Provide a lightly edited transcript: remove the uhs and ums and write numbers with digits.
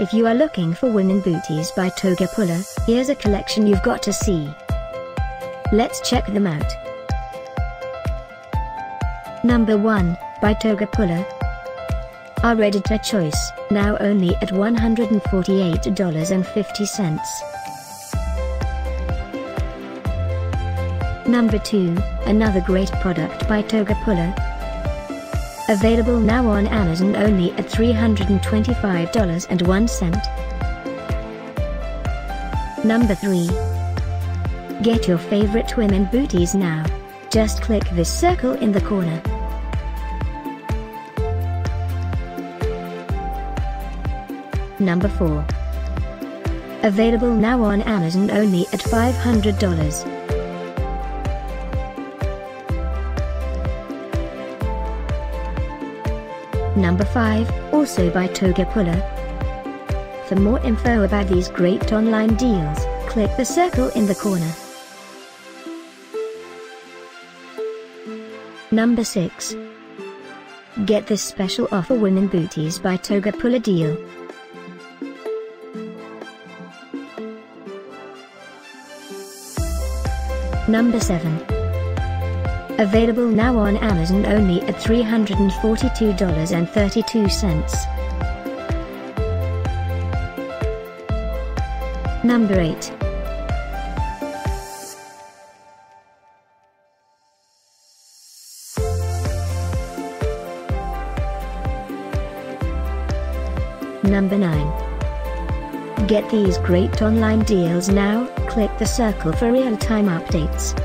If you are looking for women booties by Toga Pulla, here's a collection you've got to see. Let's check them out. Number 1, by Toga Pulla. Our editor choice, now only at $148.50. Number 2, another great product by Toga Pulla. Available now on Amazon only at $325.01. Number 3. Get your favorite women booties now. Just click this circle in the corner. Number 4. Available now on Amazon only at $500. Number 5, also by Toga Pulla. For more info about these great online deals, click the circle in the corner. Number 6. Get this special offer women booties by Toga Pulla deal. Number 7. Available now on Amazon only at $342.32. Number 8. Number 9. Get these great online deals now, click the circle for real-time updates.